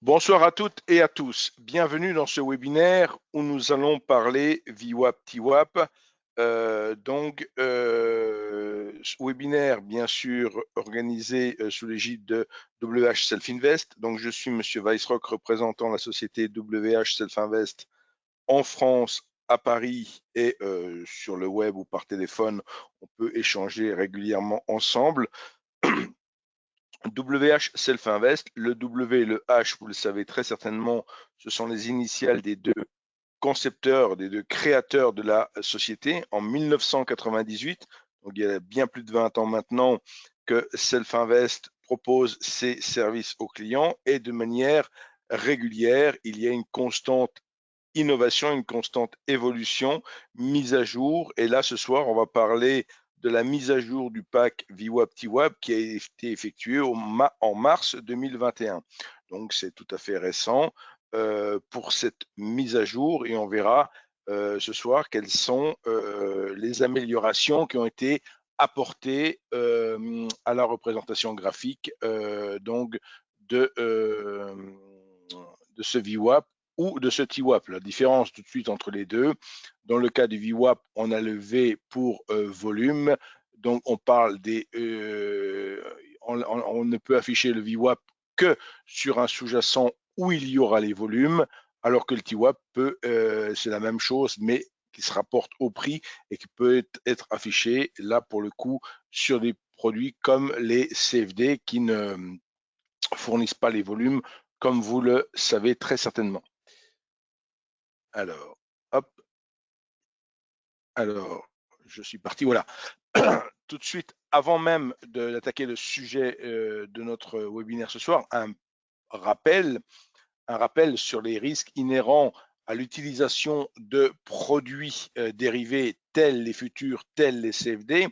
Bonsoir à toutes et à tous. Bienvenue dans ce webinaire où nous allons parler VWAP-TWAP. Ce webinaire, bien sûr, organisé sous l'égide de WH Self Invest. Donc, je suis Monsieur Weissrock, représentant la société WH Self Invest en France, à Paris et sur le web ou par téléphone. On peut échanger régulièrement ensemble. WH Self Invest, le W et le H, vous le savez très certainement, ce sont les initiales des deux concepteurs, des deux créateurs de la société en 1998. Donc il y a bien plus de 20 ans maintenant que Self Invest propose ses services aux clients et de manière régulière, il y a une constante innovation, une constante évolution, mise à jour. Et là, ce soir, on va parler de la mise à jour du pack VWAP-TWAP qui a été effectuée en mars 2021. Donc, c'est tout à fait récent pour cette mise à jour et on verra ce soir quelles sont les améliorations qui ont été apportées à la représentation graphique donc de ce VWAP ou de ce TWAP. La différence tout de suite entre les deux, dans le cas du VWAP, on a le V pour volume, donc on parle on ne peut afficher le VWAP que sur un sous-jacent où il y aura les volumes, alors que le TWAP c'est la même chose, mais qui se rapporte au prix et qui peut être affiché là pour le coup sur des produits comme les CFD qui ne fournissent pas les volumes, comme vous le savez très certainement. Alors, hop, alors, je suis parti, voilà. Tout de suite, avant même d'attaquer le sujet de notre webinaire ce soir, rappel, un rappel sur les risques inhérents à l'utilisation de produits dérivés tels les futurs, tels les CFD,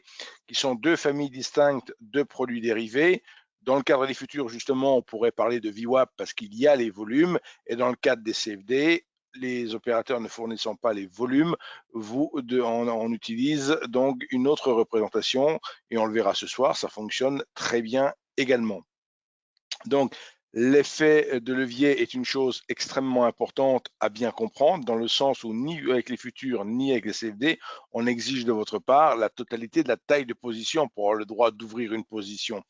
qui sont deux familles distinctes de produits dérivés. Dans le cadre des futurs, justement, on pourrait parler de VWAP parce qu'il y a les volumes, et dans le cadre des CFD, les opérateurs ne fournissant pas les volumes, on utilise donc une autre représentation, et on le verra ce soir, ça fonctionne très bien également. Donc, l'effet de levier est une chose extrêmement importante à bien comprendre, dans le sens où ni avec les futurs, ni avec les CFD, on exige de votre part la totalité de la taille de position pour avoir le droit d'ouvrir une position.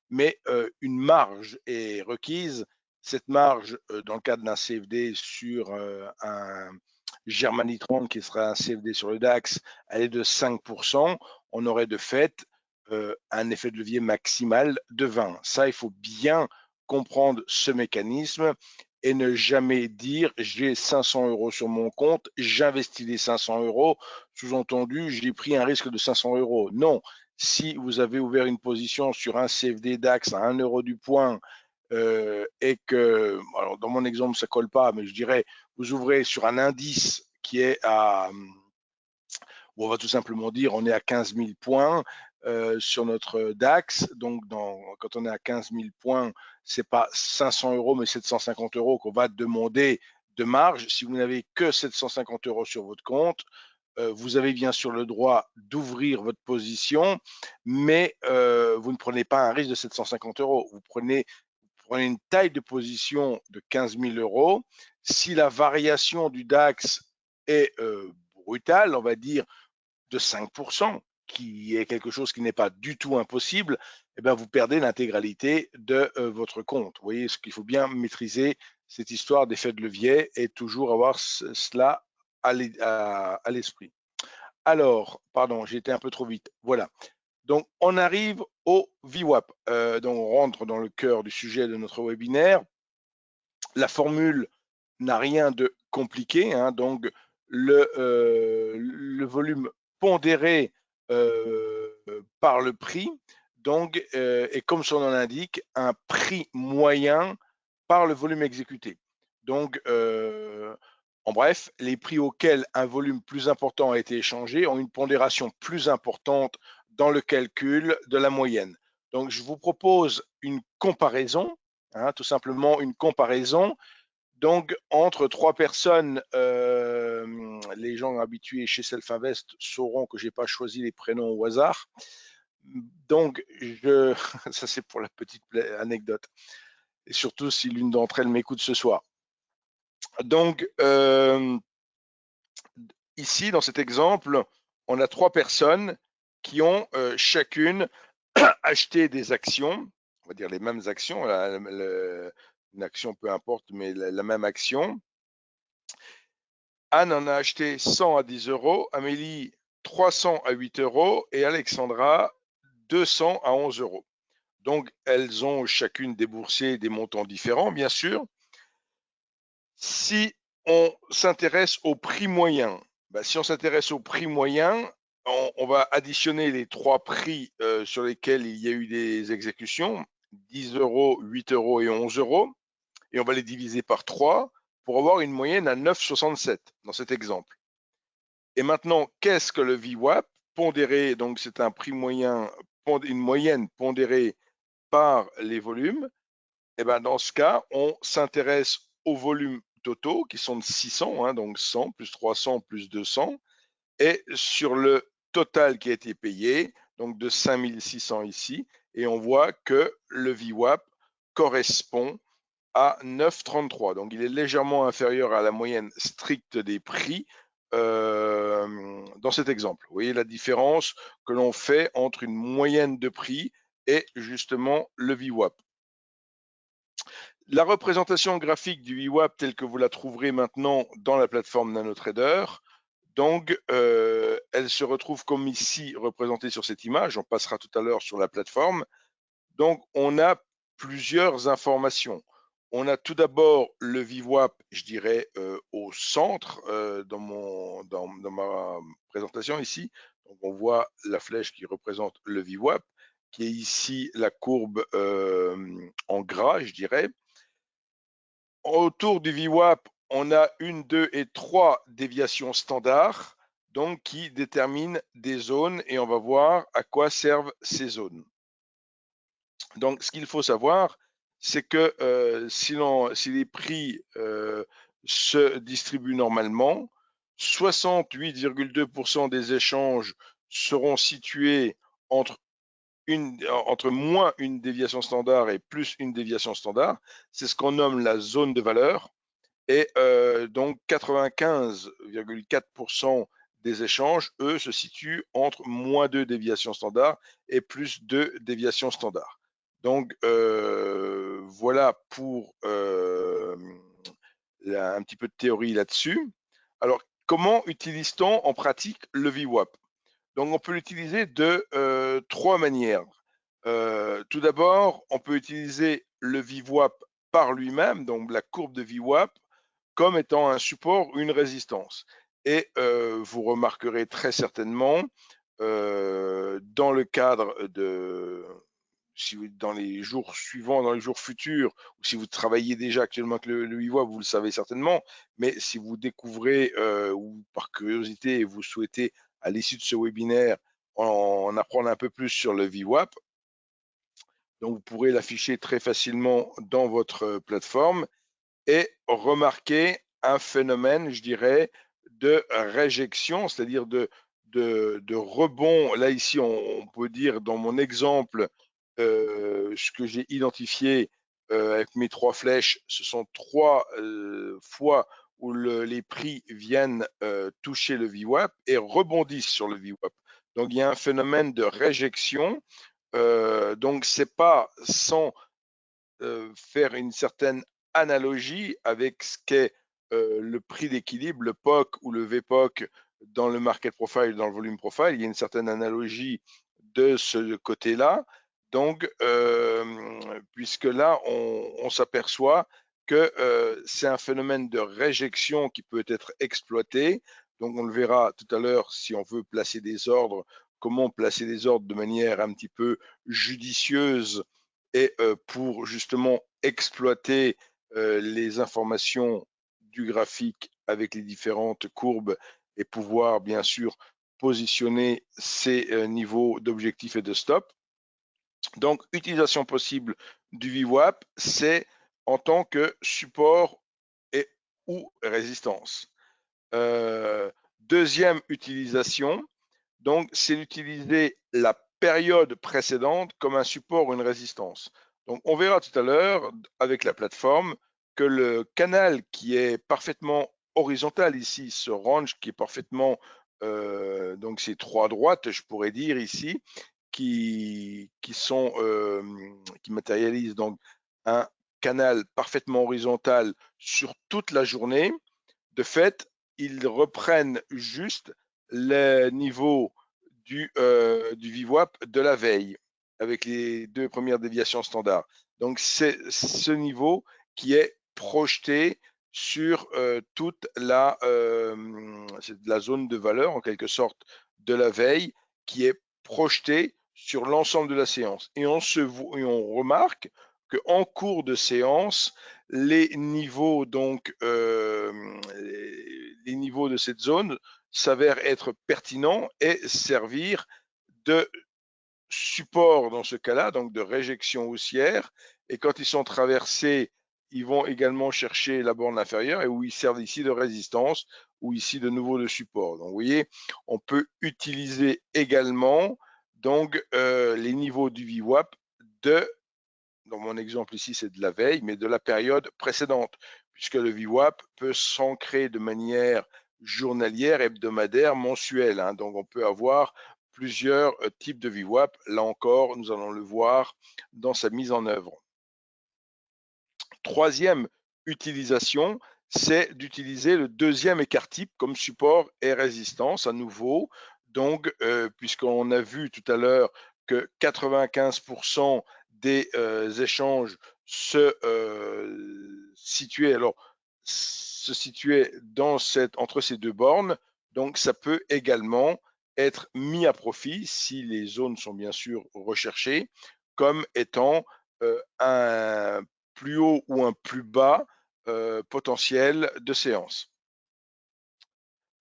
Mais une marge est requise. Cette marge, dans le cadre d'un CFD sur un Germany 30, qui sera un CFD sur le DAX, elle est de 5%. On aurait de fait un effet de levier maximal de 20. Ça, il faut bien comprendre ce mécanisme et ne jamais dire j'ai 500 € sur mon compte, j'investis les 500 €, sous-entendu j'ai pris un risque de 500 €. Non, si vous avez ouvert une position sur un CFD DAX à 1 € du point et que, alors dans mon exemple ça colle pas, mais je dirais vous ouvrez sur un indice qui est à, on va tout simplement dire on est à 15 000 points sur notre DAX. Donc, quand on est à 15 000 points, c'est pas 500 € mais 750 € qu'on va demander de marge. Si vous n'avez que 750 € sur votre compte, vous avez bien sûr le droit d'ouvrir votre position, mais vous ne prenez pas un risque de 750 €. Vous prenez une taille de position de 15 000 €. Si la variation du DAX est brutale, on va dire de 5%, qui est quelque chose qui n'est pas du tout impossible, eh bien, vous perdez l'intégralité de votre compte. Vous voyez, ce qu'il faut bien maîtriser, cette histoire d'effet de levier et toujours avoir cela à l'esprit. Alors, pardon, j'ai été un peu trop vite. Voilà. Donc, on arrive au VWAP. Donc, on rentre dans le cœur du sujet de notre webinaire. La formule n'a rien de compliqué, hein, donc le volume pondéré par le prix, donc, et comme son nom l'indique, un prix moyen par le volume exécuté. Donc, en bref, les prix auxquels un volume plus important a été échangé ont une pondération plus importante dans le calcul de la moyenne. Donc, je vous propose une comparaison, hein, tout simplement une comparaison donc, entre trois personnes, les gens habitués chez Self Invest sauront que je n'ai pas choisi les prénoms au hasard. Donc, ça c'est pour la petite anecdote. et surtout si l'une d'entre elles m'écoute ce soir. Donc, ici, dans cet exemple, on a 3 personnes qui ont chacune acheté des actions, on va dire les mêmes actions, une action peu importe, mais la même action. Anne en a acheté 100 à 10 euros, Amélie 300 à 8 euros et Alexandra 200 à 11 euros. Donc, elles ont chacune déboursé des montants différents, bien sûr. Si on s'intéresse au prix moyen, si on s'intéresse au prix moyen, on va additionner les 3 prix sur lesquels il y a eu des exécutions, 10 euros, 8 euros et 11 euros, et on va les diviser par 3 pour avoir une moyenne à 9,67 dans cet exemple. Et maintenant, qu'est-ce que le VWAP pondéré? Donc, c'est un prix moyen, une moyenne pondérée par les volumes. Et ben dans ce cas, on s'intéresse aux volumes totaux qui sont de 600, hein, donc 100 plus 300 plus 200, et sur le total qui a été payé, donc de 5600 ici, et on voit que le VWAP correspond à 9,33. Donc il est légèrement inférieur à la moyenne stricte des prix dans cet exemple. Vous voyez la différence que l'on fait entre une moyenne de prix et justement le VWAP. La représentation graphique du VWAP telle que vous la trouverez maintenant dans la plateforme NanoTrader, donc elle se retrouve comme ici représentée sur cette image, on passera tout à l'heure sur la plateforme. Donc on a plusieurs informations. On a tout d'abord le VWAP, je dirais, au centre dans ma présentation ici. Donc on voit la flèche qui représente le VWAP, qui est ici la courbe en gras, je dirais. Autour du VWAP, on a 1, 2 et 3 déviations standards, donc qui déterminent des zones et on va voir à quoi servent ces zones. Donc, ce qu'il faut savoir, c'est que si les prix se distribuent normalement, 68,2% des échanges seront situés entre moins une déviation standard et plus une déviation standard. C'est ce qu'on nomme la zone de valeur. Et donc 95,4% des échanges, eux, se situent entre moins 2 déviations standards et plus 2 déviations standards. Donc voilà pour un petit peu de théorie là-dessus. Alors, comment utilise-t-on en pratique le VWAP? Donc on peut l'utiliser de 3 manières. Tout d'abord, on peut utiliser le VWAP par lui-même, donc la courbe de VWAP, comme étant un support, une résistance. Et vous remarquerez très certainement dans le cadre de, si vous, dans les jours suivants, dans les jours futurs, ou si vous travaillez déjà actuellement avec le VWAP, vous le savez certainement, mais si vous découvrez ou par curiosité et vous souhaitez à l'issue de ce webinaire en apprendre un peu plus sur le VWAP, donc vous pourrez l'afficher très facilement dans votre plateforme et remarquer un phénomène, je dirais, de réjection, c'est-à-dire de rebond. Là, ici, on peut dire dans mon exemple, ce que j'ai identifié avec mes 3 flèches, ce sont 3 fois où les prix viennent toucher le VWAP et rebondissent sur le VWAP. Donc, il y a un phénomène de réjection. Donc, c'est pas sans faire une certaine analogie avec ce qu'est le prix d'équilibre, le POC ou le VPOC dans le market profile, dans le volume profile. Il y a une certaine analogie de ce côté-là. Donc, puisque là, on s'aperçoit que c'est un phénomène de réjection qui peut être exploité. Donc, on le verra tout à l'heure si on veut placer des ordres, comment placer des ordres de manière un petit peu judicieuse et pour justement exploiter les informations du graphique avec les différentes courbes et pouvoir bien sûr positionner ces niveaux d'objectifs et de stop. Donc, utilisation possible du VWAP, c'est en tant que support et ou résistance. Deuxième utilisation, donc c'est d'utiliser la période précédente comme un support ou une résistance. Donc, on verra tout à l'heure avec la plateforme que le canal qui est parfaitement horizontal ici, ce range qui est parfaitement, donc ces trois droites, je pourrais dire ici, qui sont, qui matérialisent donc un canal parfaitement horizontal sur toute la journée. De fait, ils reprennent juste le niveau du VWAP de la veille avec les deux premières déviations standards. Donc, c'est ce niveau qui est projeté sur toute la zone de valeur, en quelque sorte, de la veille, qui est projetée sur l'ensemble de la séance. Et on remarque qu'en cours de séance, les niveaux donc les niveaux de cette zone s'avèrent être pertinents et servir de support dans ce cas-là, donc de réjection haussière. Et quand ils sont traversés, ils vont également chercher la borne inférieure et où ils servent ici de résistance ou ici de nouveau de support. Donc vous voyez, on peut utiliser également donc les niveaux du VWAP de, dans mon exemple ici, c'est de la veille, mais de la période précédente, puisque le VWAP peut s'ancrer de manière journalière, hebdomadaire, mensuelle. Hein. Donc, on peut avoir plusieurs types de VWAP. Là encore, nous allons le voir dans sa mise en œuvre. Troisième utilisation, c'est d'utiliser le deuxième écart type comme support et résistance à nouveau. Donc, puisqu'on a vu tout à l'heure que 95% des échanges se situaient entre ces deux bornes. Donc, ça peut également être mis à profit si les zones sont bien sûr recherchées comme étant un plus haut ou un plus bas potentiel de séance.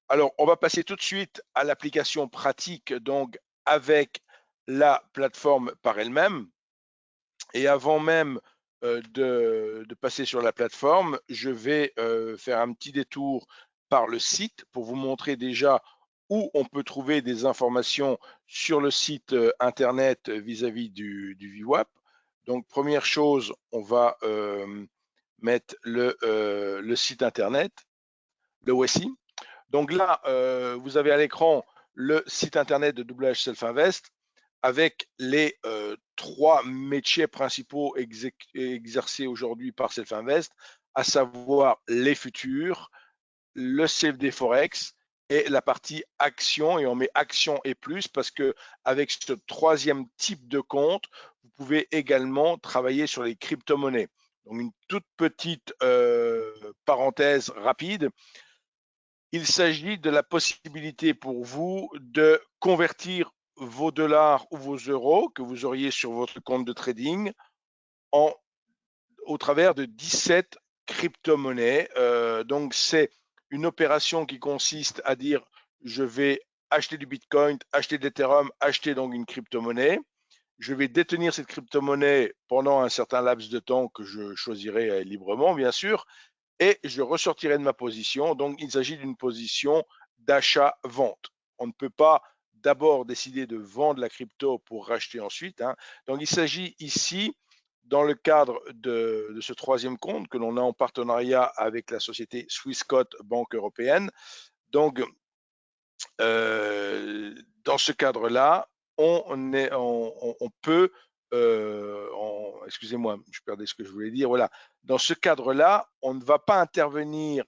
Alors, on va passer tout de suite à l'application pratique, donc avec la plateforme par elle-même. Et avant même de passer sur la plateforme, je vais faire un petit détour par le site pour vous montrer déjà où on peut trouver des informations sur le site internet vis-à-vis du VWAP. Donc, première chose, on va mettre le site internet, le WSI. Donc là, vous avez à l'écran le site internet de WH Self Invest avec les trois métiers principaux exercés aujourd'hui par Self Invest, à savoir les futurs, le CFD Forex et la partie action, et on met action et plus parce que avec ce troisième type de compte, vous pouvez également travailler sur les crypto-monnaies. Donc une toute petite parenthèse rapide. Il s'agit de la possibilité pour vous de convertir vos dollars ou vos euros que vous auriez sur votre compte de trading au travers de 17 crypto-monnaies. Donc, c'est une opération qui consiste à dire je vais acheter du Bitcoin, acheter de l'Ethereum, acheter donc une crypto-monnaie. Je vais détenir cette crypto-monnaie pendant un certain laps de temps que je choisirai librement, bien sûr, et je ressortirai de ma position. Donc, il s'agit d'une position d'achat-vente. On ne peut pas d'abord décider de vendre la crypto pour racheter ensuite. Hein. Donc, il s'agit ici, dans le cadre de ce troisième compte que l'on a en partenariat avec la société Swissquote Banque Européenne. Donc, dans ce cadre-là, on peut, excusez-moi, je perdais ce que je voulais dire. Voilà, dans ce cadre-là, on ne va pas intervenir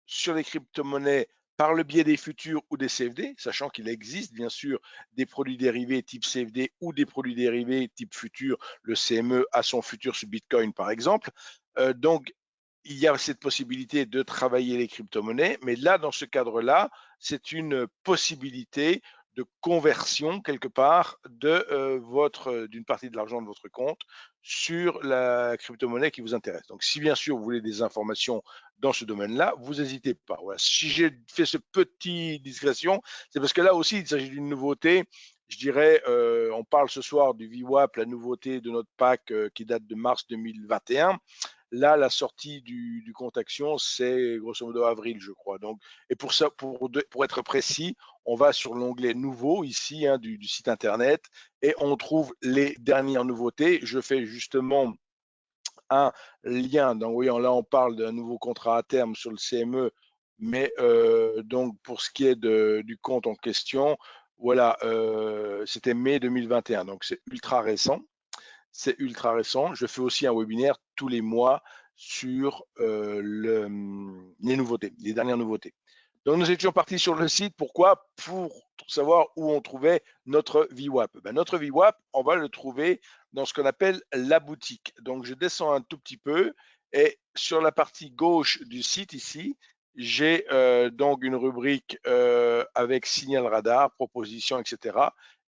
sur les crypto-monnaies par le biais des futurs ou des CFD, sachant qu'il existe bien sûr des produits dérivés type CFD ou des produits dérivés type futur, le CME a son futur sur Bitcoin par exemple. Donc, il y a cette possibilité de travailler les crypto-monnaies, mais là, dans ce cadre-là, c'est une possibilité de conversion quelque part d'une partie de l'argent de votre compte sur la crypto-monnaie qui vous intéresse. Donc, si bien sûr vous voulez des informations dans ce domaine-là, vous n'hésitez pas. Voilà. Si j'ai fait ce petit digression, c'est parce que là aussi, il s'agit d'une nouveauté. Je dirais, on parle ce soir du VWAP, la nouveauté de notre pack qui date de mars 2021. Là, la sortie du compte action, c'est grosso modo avril, je crois. Donc, et pour ça, pour être précis, on va sur l'onglet nouveau ici du site internet et on trouve les dernières nouveautés. Je fais justement un lien. Donc, oui, là, on parle d'un nouveau contrat à terme sur le CME, mais donc pour ce qui est du compte en question, voilà, c'était mai 2021, donc c'est ultra récent. C'est ultra récent. Je fais aussi un webinaire tous les mois sur les nouveautés, les dernières nouveautés. Donc, nous étions partis sur le site. Pourquoi? Pour savoir où on trouvait notre VWAP. Ben, notre VWAP, on va le trouver dans ce qu'on appelle la boutique. Donc, je descends un tout petit peu et sur la partie gauche du site ici, j'ai donc une rubrique avec signal radar, proposition, etc.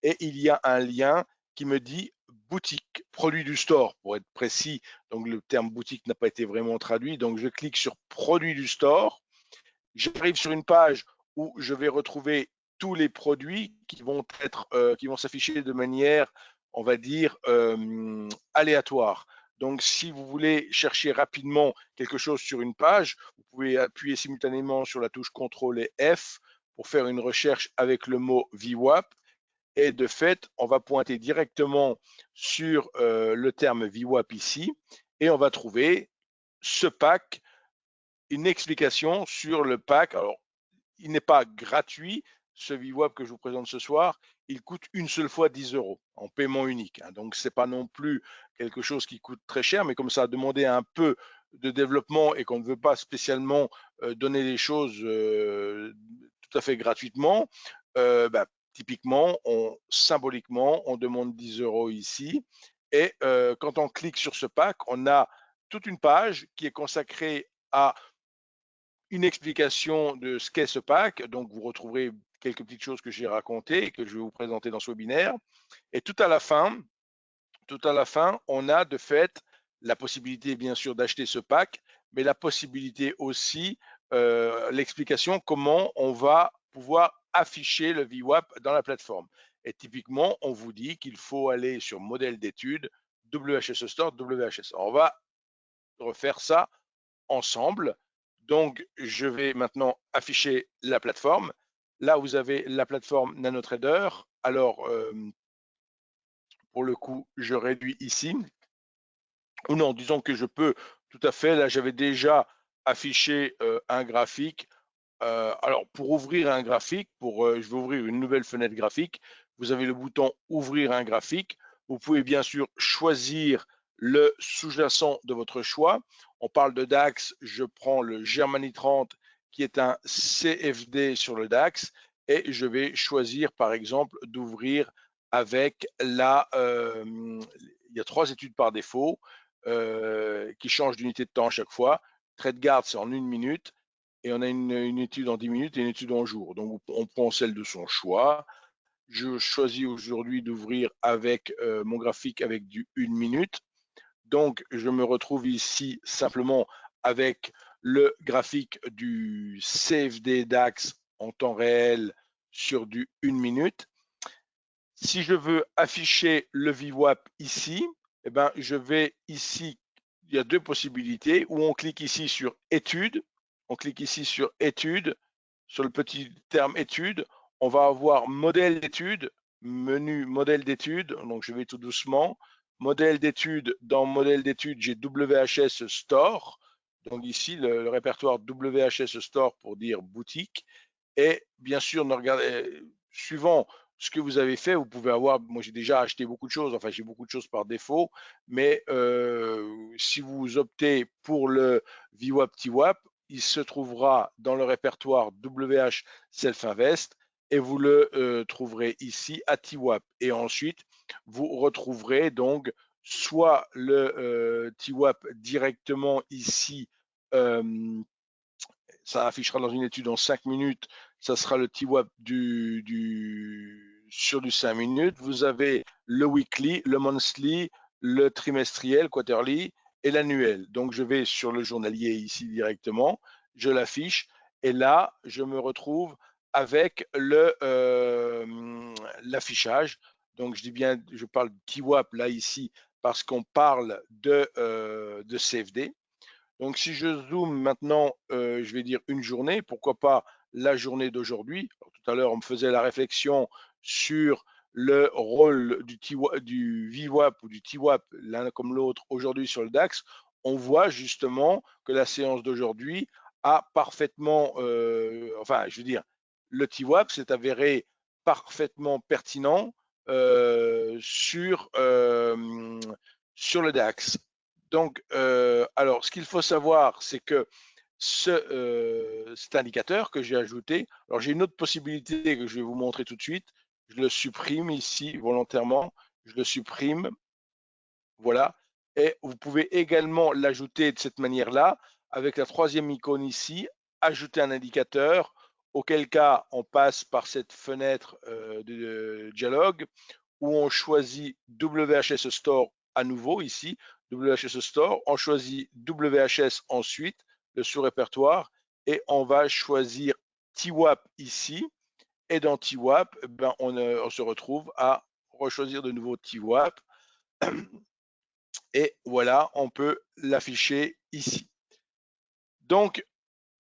Et il y a un lien qui me dit boutique, produit du store pour être précis. Donc, le terme boutique n'a pas été vraiment traduit. Donc, je clique sur produit du store. J'arrive sur une page où je vais retrouver tous les produits qui vont s'afficher de manière, on va dire, aléatoire. Donc, si vous voulez chercher rapidement quelque chose sur une page, vous pouvez appuyer simultanément sur la touche CTRL et F pour faire une recherche avec le mot VWAP. Et de fait, on va pointer directement sur le terme VWAP ici et on va trouver ce pack, une explication sur le pack. Alors, il n'est pas gratuit, ce VWAP que je vous présente ce soir. Il coûte une seule fois 10 € en paiement unique. Donc, ce n'est pas non plus quelque chose qui coûte très cher, mais comme ça a demandé un peu de développement et qu'on ne veut pas spécialement donner les choses tout à fait gratuitement, bah, typiquement, symboliquement, on demande 10 € ici. Et quand on clique sur ce pack, on a toute une page qui est consacrée à une explication de ce qu'est ce pack. Donc, vous retrouverez quelques petites choses que j'ai racontées et que je vais vous présenter dans ce webinaire. Et tout à la fin, on a de fait la possibilité, bien sûr, d'acheter ce pack, mais la possibilité aussi, l'explication comment on va pouvoir afficher le VWAP dans la plateforme. Et typiquement, on vous dit qu'il faut aller sur modèle d'études, WHS Store, WHS. On va refaire ça ensemble. Donc, je vais maintenant afficher la plateforme. Là, vous avez la plateforme NanoTrader. Alors, pour le coup, je réduis ici. Ou non, disons que je peux tout à fait. Là, j'avais déjà affiché un graphique. Alors, pour ouvrir un graphique, je vais ouvrir une nouvelle fenêtre graphique. Vous avez le bouton Ouvrir un graphique. Vous pouvez bien sûr choisir le sous-jacent de votre choix. On parle de DAX, je prends le Germany 30 qui est un CFD sur le DAX et je vais choisir par exemple d'ouvrir avec il y a 3 études par défaut qui changent d'unité de temps à chaque fois. TradeGuard, c'est en 1 minute et on a une étude en 10 minutes et une étude en jour. Donc, on prend celle de son choix. Je choisis aujourd'hui d'ouvrir avec mon graphique avec du 1 minute. Donc, je me retrouve ici simplement avec le graphique du CFD DAX en temps réel sur du 1 minute. Si je veux afficher le VWAP ici, eh ben, je vais ici, il y a 2 possibilités, où on clique ici sur études, on clique ici sur études, sur le petit terme études, on va avoir modèle d'études, menu modèle d'études, donc je vais tout doucement, modèle d'études, dans modèle d'études, j'ai WHS Store, donc ici le répertoire WHS Store pour dire boutique, et bien sûr, suivant ce que vous avez fait, vous pouvez avoir, moi j'ai déjà acheté beaucoup de choses, enfin j'ai beaucoup de choses par défaut, mais si vous optez pour le VWAP TWAP, il se trouvera dans le répertoire WH Self Invest et vous le trouverez ici à TWAP. Et ensuite, vous retrouverez donc soit le TWAP directement ici, ça affichera dans une étude en 5 minutes, ça sera le TWAP sur du 5 minutes. Vous avez le weekly, le monthly, le trimestriel, quarterly et l'annuel. Donc, je vais sur le journalier ici directement, je l'affiche et là, je me retrouve avec l'affichage. Donc, je dis bien, je parle de TWAP là ici parce qu'on parle de CFD. Donc, si je zoome maintenant, je vais dire une journée, pourquoi pas la journée d'aujourd'hui. Tout à l'heure, on me faisait la réflexion sur le rôle du VWAP ou du TWAP, l'un comme l'autre, aujourd'hui sur le DAX, on voit justement que la séance d'aujourd'hui a parfaitement, enfin, je veux dire, le TWAP s'est avéré parfaitement pertinent sur le DAX. Donc, alors, ce qu'il faut savoir, c'est que cet indicateur que j'ai ajouté, alors j'ai une autre possibilité que je vais vous montrer tout de suite. Je le supprime ici volontairement, je le supprime, voilà. Et vous pouvez également l'ajouter de cette manière-là, avec la troisième icône ici, ajouter un indicateur, auquel cas on passe par cette fenêtre de dialogue où on choisit WHS Store à nouveau ici, WHS Store, on choisit WHS ensuite, le sous-répertoire, et on va choisir TWAP ici, et dans TWAP, ben, on se retrouve à rechoisir de nouveau TWAP, et voilà, on peut l'afficher ici. Donc,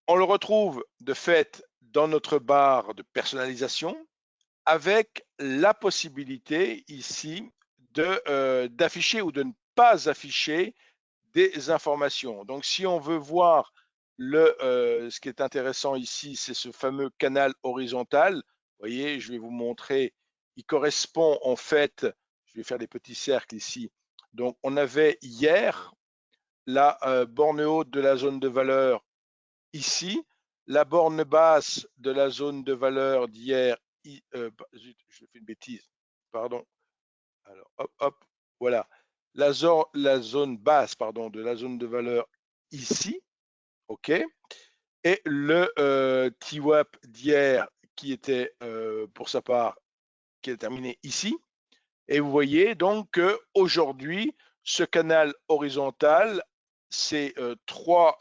on le retrouve de fait dans notre barre de personnalisation, avec la possibilité ici d'afficher ou de ne pas afficher des informations. Donc, si on veut voir ce qui est intéressant ici, c'est ce fameux canal horizontal. Vous voyez, je vais vous montrer. Il correspond en fait, je vais faire des petits cercles ici. Donc, on avait hier la borne haute de la zone de valeur ici, la borne basse de la zone de valeur d'hier, zut, je fais une bêtise, pardon. Alors, hop, hop, voilà. La zone basse, pardon, de la zone de valeur ici, OK. Et le TWAP d'hier qui était, pour sa part, qui est terminé ici. Et vous voyez donc qu'aujourd'hui, ce canal horizontal, ces trois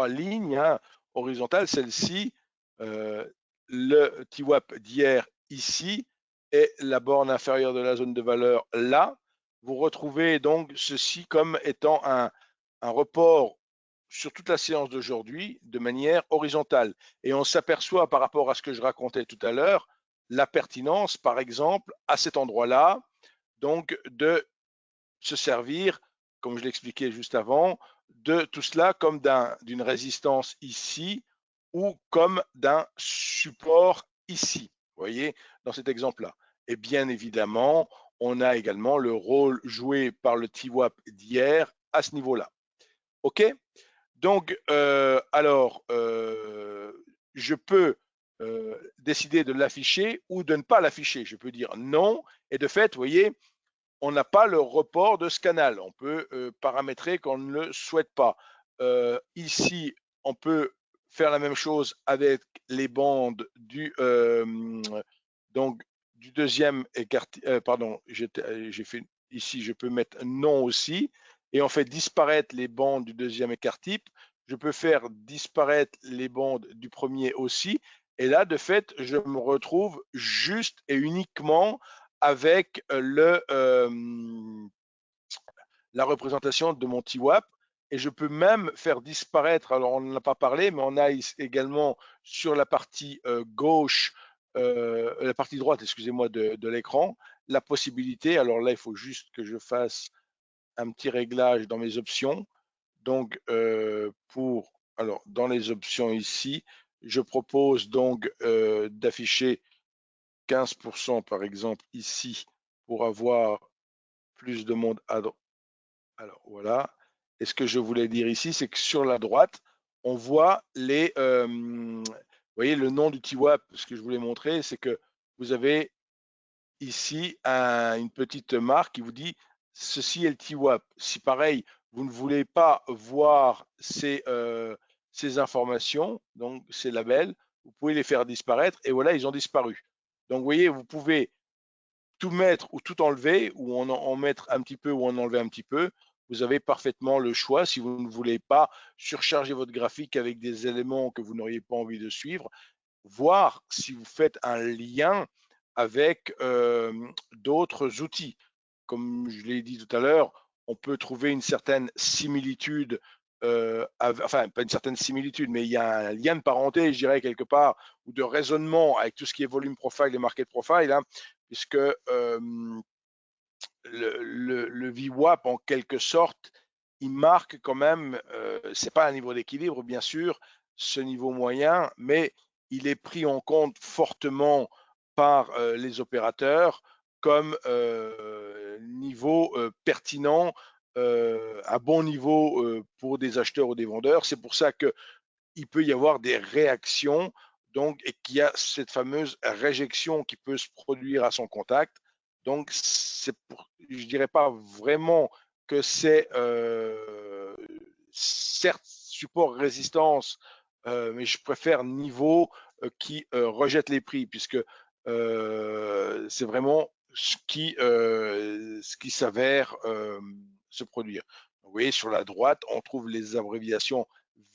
lignes hein, horizontales, celle-ci, le TWAP d'hier ici et la borne inférieure de la zone de valeur là, vous retrouvez donc ceci comme étant un report sur toute la séance d'aujourd'hui de manière horizontale. Et on s'aperçoit par rapport à ce que je racontais tout à l'heure, la pertinence, par exemple, à cet endroit-là, donc de se servir, comme je l'expliquais juste avant, de tout cela comme d'une résistance ici ou comme d'un support ici, vous voyez, dans cet exemple-là. Et bien évidemment, on a également le rôle joué par le TWAP d'hier à ce niveau-là. OK? Donc, je peux décider de l'afficher ou de ne pas l'afficher. Je peux dire non. Et de fait, vous voyez, on n'a pas le report de ce canal. On peut paramétrer qu'on ne le souhaite pas. Ici, on peut faire la même chose avec les bandes donc, du deuxième écart. Pardon, j'ai fait ici, je peux mettre non aussi. Et on fait disparaître les bandes du deuxième écart type. Je peux faire disparaître les bandes du premier aussi. Et là, de fait, je me retrouve juste et uniquement avec la représentation de mon TWAP. Et je peux même faire disparaître, alors on n'en a pas parlé, mais on a également sur la partie gauche, la partie droite, excusez-moi, de l'écran, la possibilité, alors là, il faut juste que je fasse un petit réglage dans mes options. Donc, alors, dans les options ici, je propose donc d'afficher 15% par exemple ici pour avoir plus de monde à droite. Alors voilà. Et ce que je voulais dire ici, c'est que sur la droite, on voit vous voyez le nom du TWAP. Ce que je voulais montrer, c'est que vous avez ici une petite marque qui vous dit ceci est le TWAP. Si pareil, vous ne voulez pas voir ces informations, donc ces labels, vous pouvez les faire disparaître et voilà, ils ont disparu. Donc vous voyez, vous pouvez tout mettre ou tout enlever, ou en mettre un petit peu ou en enlever un petit peu, vous avez parfaitement le choix si vous ne voulez pas surcharger votre graphique avec des éléments que vous n'auriez pas envie de suivre, voir si vous faites un lien avec d'autres outils. Comme je l'ai dit tout à l'heure, on peut trouver une certaine similitude enfin pas une certaine similitude, mais il y a un lien de parenté, je dirais quelque part, ou de raisonnement avec tout ce qui est volume profile et market profile, hein, puisque le VWAP, en quelque sorte, il marque quand même, c'est pas un niveau d'équilibre, bien sûr, ce niveau moyen, mais il est pris en compte fortement par les opérateurs comme niveau pertinent, un bon niveau pour des acheteurs ou des vendeurs. C'est pour ça qu'il peut y avoir des réactions, donc, et qu'il y a cette fameuse réjection qui peut se produire à son contact. Donc, je ne dirais pas vraiment que c'est certes support résistance, mais je préfère niveau qui rejette les prix, puisque c'est vraiment ce qui s'avère se produire. Vous voyez, sur la droite, on trouve les abréviations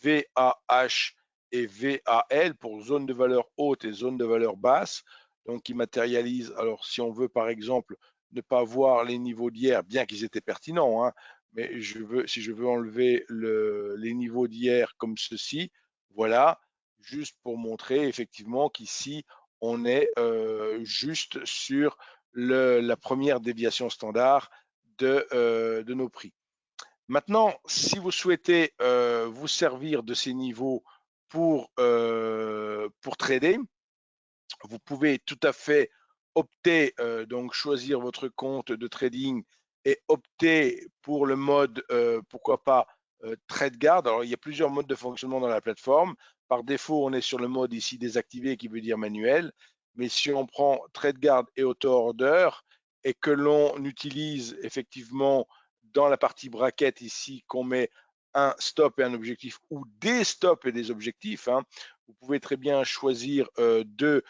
VAH et VAL pour zone de valeur haute et zone de valeur basse, donc qui matérialisent. Alors, si on veut par exemple ne pas voir les niveaux d'hier, bien qu'ils étaient pertinents, hein, mais si je veux enlever les niveaux d'hier comme ceci, voilà, juste pour montrer effectivement qu'ici, on est juste sur la première déviation standard de nos prix. Maintenant, si vous souhaitez vous servir de ces niveaux pour trader, vous pouvez tout à fait opter, donc choisir votre compte de trading et opter pour le mode, pourquoi pas, TradeGuard. Alors, il y a plusieurs modes de fonctionnement dans la plateforme. Par défaut, on est sur le mode ici désactivé qui veut dire manuel. Mais si on prend TradeGuard et Auto Order et que l'on utilise effectivement dans la partie bracket ici, qu'on met un stop et un objectif ou des stops et des objectifs, hein, vous pouvez très bien choisir deux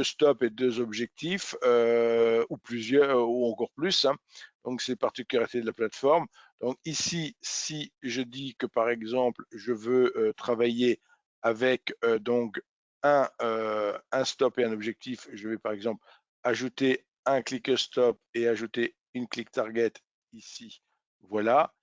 stops et deux objectifs, ou plusieurs, ou encore plus, hein. Donc, c'est particularité de la plateforme. Donc, ici, si je dis que, par exemple, je veux travailler avec donc un stop et un objectif, je vais, par exemple, ajouter un click stop et ajouter une click target ici. Voilà.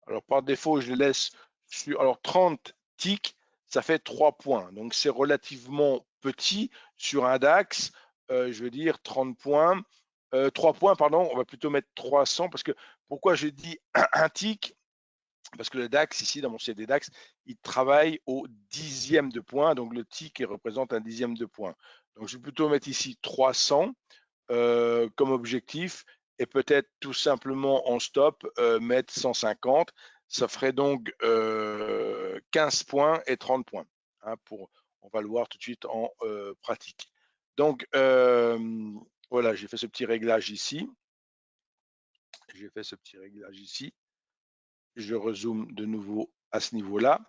Alors, par défaut, je laisse sur. Alors, 30 ticks, ça fait 3 points. Donc, c'est relativement petit sur un DAX. Je veux dire 30 points. 3 points, pardon, on va plutôt mettre 300 parce que pourquoi je dis un tick? Parce que le DAX, ici, dans mon CD DAX, il travaille au dixième de point. Donc, le tick représente un dixième de point. Donc, je vais plutôt mettre ici 300 comme objectif et peut-être tout simplement en stop mettre 150. Ça ferait donc 15 points et 30 points. Hein, on va le voir tout de suite en pratique. Donc voilà, j'ai fait ce petit réglage ici. J'ai fait ce petit réglage ici. Je rezoome de nouveau à ce niveau-là.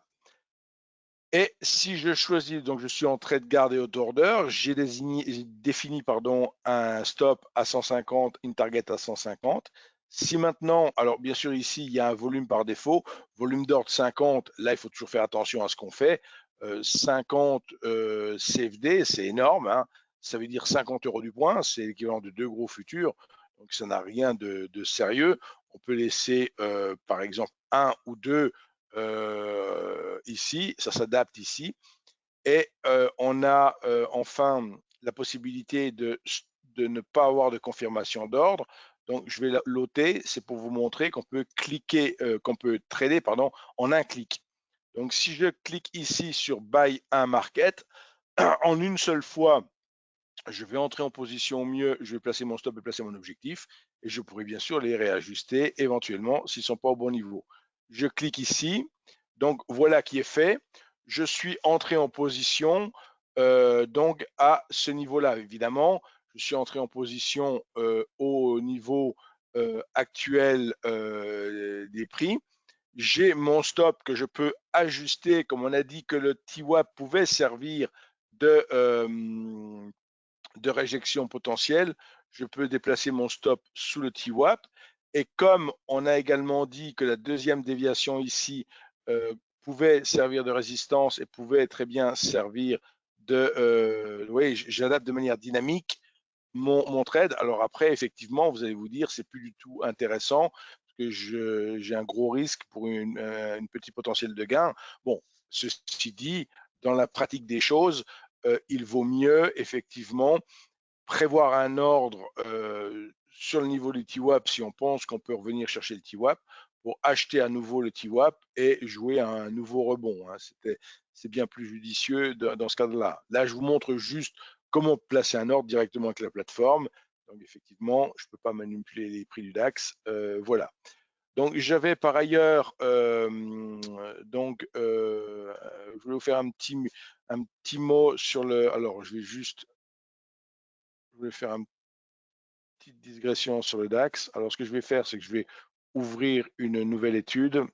Et si je choisis, donc je suis en TradeGuard et Auto Order, j'ai défini un stop à 150, une target à 150. Si maintenant, alors bien sûr ici il y a un volume par défaut, volume d'ordre 50, là il faut toujours faire attention à ce qu'on fait. 50 CFD, c'est énorme, hein. Ça veut dire 50 € du point, c'est l'équivalent de 2 gros futurs, donc ça n'a rien de sérieux. On peut laisser par exemple un ou deux ici, ça s'adapte ici. Et on a enfin la possibilité de ne pas avoir de confirmation d'ordre. Donc, je vais l'ôter, c'est pour vous montrer qu'on peut cliquer, qu'on peut trader, pardon, en un clic. Donc, si je clique ici sur Buy un Market, en une seule fois, je vais entrer en position au mieux, je vais placer mon stop et placer mon objectif, et je pourrai bien sûr les réajuster éventuellement s'ils ne sont pas au bon niveau. Je clique ici, donc voilà qui est fait. Je suis entré en position donc à ce niveau-là. Évidemment, je suis entré en position au niveau actuel des prix. J'ai mon stop que je peux ajuster, comme on a dit que le TWAP pouvait servir de réjection potentielle, je peux déplacer mon stop sous le TWAP. Et comme on a également dit que la deuxième déviation ici pouvait servir de résistance et pouvait très bien servir de... oui, j'adapte de manière dynamique mon trade. Alors après, effectivement, vous allez vous dire, c'est plus du tout intéressant. Parce que j'ai un gros risque pour une petit potentiel de gain. Bon, ceci dit, dans la pratique des choses, il vaut mieux effectivement prévoir un ordre sur le niveau du TWAP si on pense qu'on peut revenir chercher le TWAP pour acheter à nouveau le TWAP et jouer à un nouveau rebond. Hein. C'est bien plus judicieux dans ce cadre-là. Là, je vous montre juste comment placer un ordre directement avec la plateforme. Donc, effectivement, je ne peux pas manipuler les prix du DAX. Voilà. Donc, j'avais par ailleurs, je voulais vous faire un petit mot sur le. Alors, je vais faire une petite digression sur le DAX. Alors, ce que je vais faire, c'est que je vais ouvrir une nouvelle étude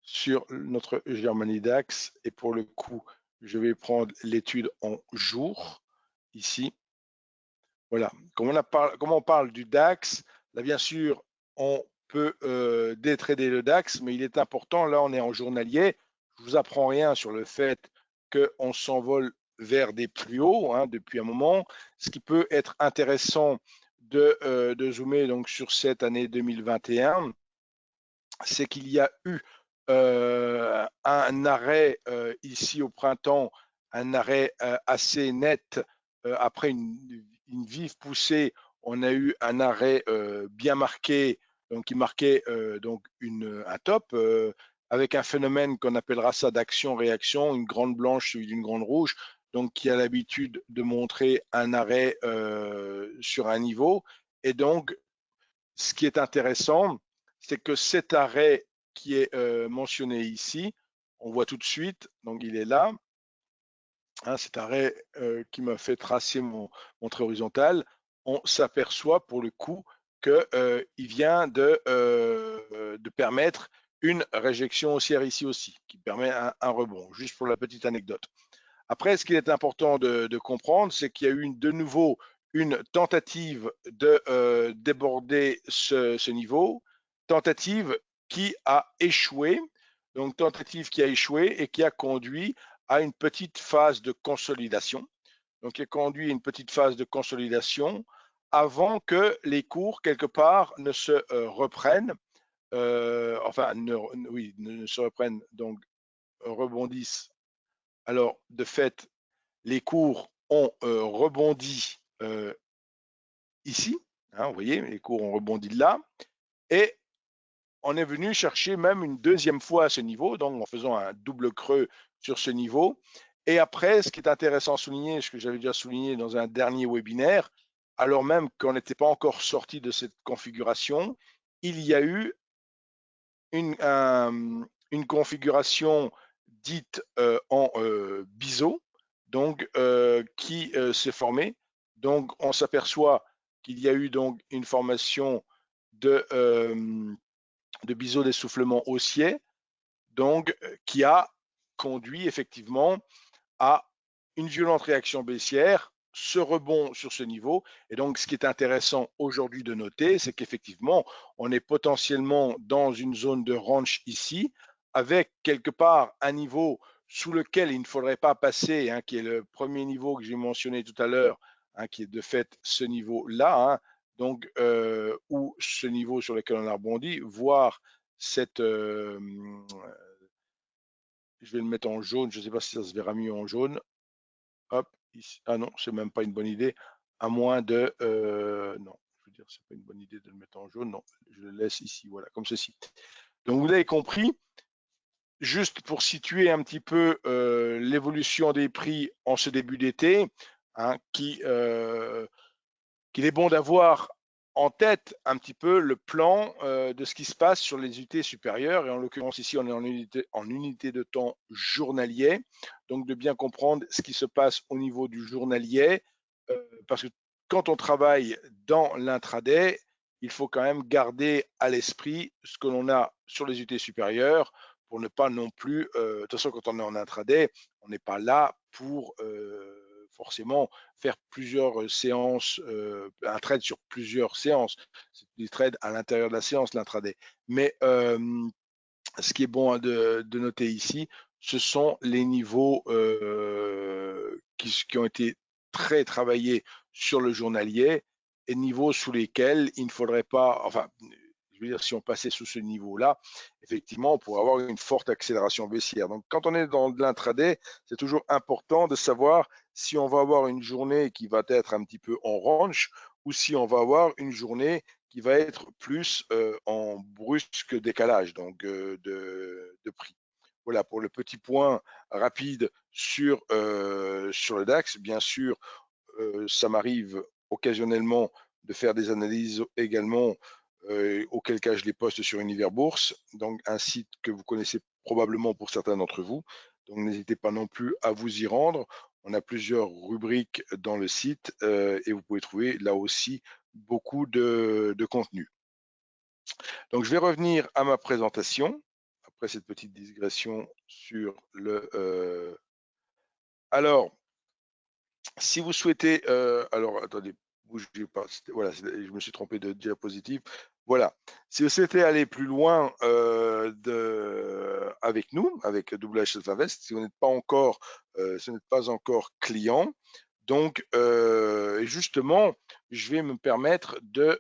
sur notre Germany DAX. Et pour le coup, je vais prendre l'étude en jour, ici. Voilà. Comme on parle du DAX, là, bien sûr, on peut détrader le DAX, mais il est important, là, on est en journalier. Je ne vous apprends rien sur le fait qu'on s'envole vers des plus hauts hein, depuis un moment. Ce qui peut être intéressant de zoomer donc, sur cette année 2021, c'est qu'il y a eu un arrêt ici au printemps, un arrêt assez net après une vive poussée. On a eu un arrêt bien marqué, donc qui marquait donc un top avec un phénomène qu'on appellera ça d'action-réaction, une grande blanche suivie d'une grande rouge, donc qui a l'habitude de montrer un arrêt sur un niveau. Et donc, ce qui est intéressant, c'est que cet arrêt qui est mentionné ici, on voit tout de suite, donc il est là, hein, cet arrêt qui m'a fait tracer mon trait horizontal, on s'aperçoit pour le coup qu'il vient de permettre une réjection haussière ici aussi, qui permet un rebond, juste pour la petite anecdote. Après, ce qu'il est important de comprendre, c'est qu'il y a eu de nouveau une tentative de déborder ce niveau, tentative qui a échoué, donc tentative qui a échoué et qui a conduit à une petite phase de consolidation, donc qui a conduit à une petite phase de consolidation avant que les cours, quelque part, ne se reprennent, ne se reprennent, donc rebondissent. Alors, de fait, les cours ont rebondi ici, hein, vous voyez, les cours ont rebondi là, et on est venu chercher même une deuxième fois à ce niveau, donc en faisant un double creux sur ce niveau. Et après, ce qui est intéressant à souligner, ce que j'avais déjà souligné dans un dernier webinaire, alors même qu'on n'était pas encore sorti de cette configuration, il y a eu une configuration dite en biseau, donc qui s'est formée. Donc on s'aperçoit qu'il y a eu donc une formation de biseau d'essoufflement haussier, donc qui a conduit effectivement à une violente réaction baissière, ce rebond sur ce niveau. Et donc, ce qui est intéressant aujourd'hui de noter, c'est qu'effectivement, on est potentiellement dans une zone de range ici, avec quelque part un niveau sous lequel il ne faudrait pas passer, hein, qui est le premier niveau que j'ai mentionné tout à l'heure, hein, qui est de fait ce niveau-là, hein, donc ou ce niveau sur lequel on a rebondi, voire cette je vais le mettre en jaune, je ne sais pas si ça se verra mieux en jaune. Hop, ici. Ah non, c'est même pas une bonne idée, à moins de... non, je veux dire, c'est pas une bonne idée de le mettre en jaune, non, je le laisse ici, voilà, comme ceci. Donc vous avez compris, juste pour situer un petit peu l'évolution des prix en ce début d'été, hein, qu'il est bon d'avoir en tête un petit peu le plan de ce qui se passe sur les unités supérieures. Et en l'occurrence, ici, on est en unité de temps journalier. Donc, de bien comprendre ce qui se passe au niveau du journalier. Parce que quand on travaille dans l'intraday, il faut quand même garder à l'esprit ce que l'on a sur les unités supérieures pour ne pas non plus, de toute façon, quand on est en intraday, on n'est pas là pour forcément faire plusieurs séances, un trade sur plusieurs séances. C'est des trades à l'intérieur de la séance, l'intraday. Mais ce qui est bon de noter ici, ce sont les niveaux qui ont été très travaillés sur le journalier et niveaux sous lesquels il ne faudrait pas, enfin, je je veux dire, si on passait sous ce niveau-là, effectivement, on pourrait avoir une forte accélération baissière. Donc, quand on est dans de l'intraday, c'est toujours important de savoir si on va avoir une journée qui va être un petit peu en range ou si on va avoir une journée qui va être plus en brusque décalage donc de prix. Voilà pour le petit point rapide sur le DAX. Bien sûr, ça m'arrive occasionnellement de faire des analyses également, auquel cas je les poste sur Univers Bourse, donc un site que vous connaissez probablement pour certains d'entre vous. Donc n'hésitez pas non plus à vous y rendre. On a plusieurs rubriques dans le site et vous pouvez trouver là aussi beaucoup de contenu. Donc je vais revenir à ma présentation après cette petite digression sur le. Alors, si vous souhaitez, alors attendez, bougez pas, voilà, je me suis trompé de diapositive. Voilà, si vous souhaitez aller plus loin avec nous, avec WH Invest, si vous n'êtes pas encore, client, donc justement, je vais me permettre de,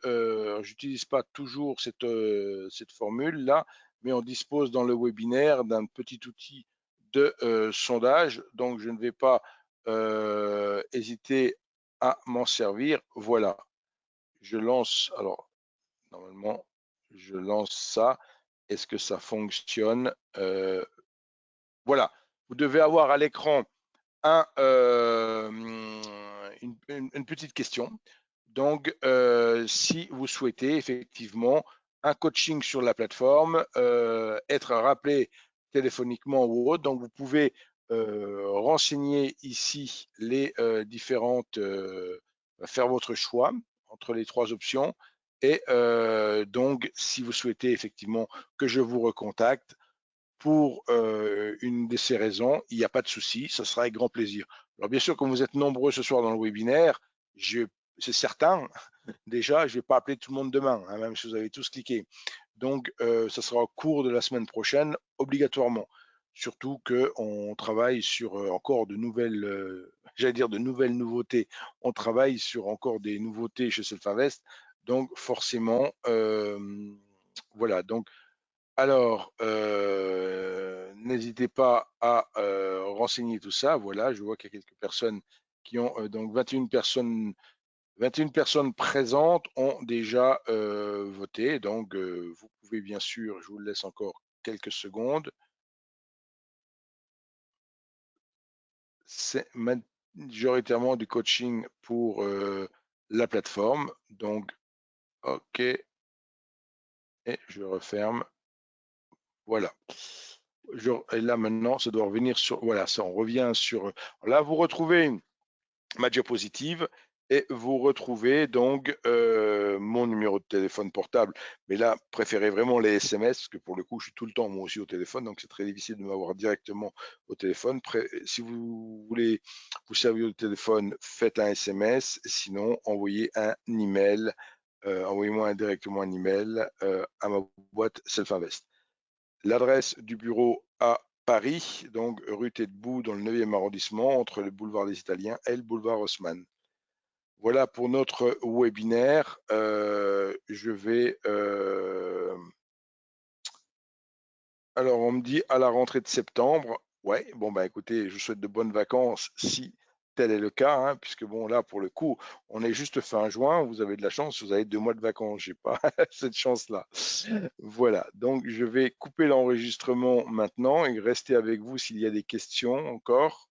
j'utilise pas toujours cette formule là, mais on dispose dans le webinaire d'un petit outil de sondage, donc je ne vais pas hésiter à m'en servir. Voilà, je lance, alors normalement, je lance ça. Est-ce que ça fonctionne? Voilà, vous devez avoir à l'écran une petite question. Donc, si vous souhaitez effectivement un coaching sur la plateforme, être rappelé téléphoniquement ou autre, donc vous pouvez renseigner ici les différentes, faire votre choix entre les 3 options et donc si vous souhaitez effectivement que je vous recontacte pour une de ces raisons, il n'y a pas de souci, ça sera avec grand plaisir. Alors bien sûr, comme vous êtes nombreux ce soir dans le webinaire, c'est certain, déjà, je ne vais pas appeler tout le monde demain, hein, même si vous avez tous cliqué. Donc, ça sera au cours de la semaine prochaine, obligatoirement. Surtout qu'on travaille sur encore de nouvelles, j'allais dire de nouvelles nouveautés. On travaille sur encore des nouveautés chez Self-Invest. Donc, forcément, voilà. Donc, alors, n'hésitez pas à renseigner tout ça. Voilà, je vois qu'il y a quelques personnes qui ont, donc 21 personnes présentes ont déjà voté. Donc, vous pouvez bien sûr, je vous laisse encore quelques secondes. C'est majoritairement du coaching pour la plateforme. Donc, OK. Et je referme. Voilà. Et là maintenant, ça doit revenir sur. Voilà, ça on revient sur. Là, vous retrouvez ma diapositive et vous retrouvez donc mon numéro de téléphone portable. Mais là, préférez vraiment les SMS parce que pour le coup, je suis tout le temps moi aussi au téléphone, donc c'est très difficile de m'avoir directement au téléphone. Si vous voulez vous servir au téléphone, faites un SMS. Sinon, envoyez un email. Envoyez-moi directement un email à ma boîte Self-Invest. L'adresse du bureau à Paris, donc rue Tête-Debout dans le 9e arrondissement, entre le boulevard des Italiens et le boulevard Haussmann. Voilà pour notre webinaire. Je vais. Alors, on me dit à la rentrée de septembre. Ouais, bon, bah écoutez, je souhaite de bonnes vacances si tel est le cas, hein, puisque bon, là, pour le coup, on est juste fin juin. Vous avez de la chance, vous avez 2 mois de vacances. J'ai pas cette chance-là. Voilà, donc je vais couper l'enregistrement maintenant et rester avec vous s'il y a des questions encore.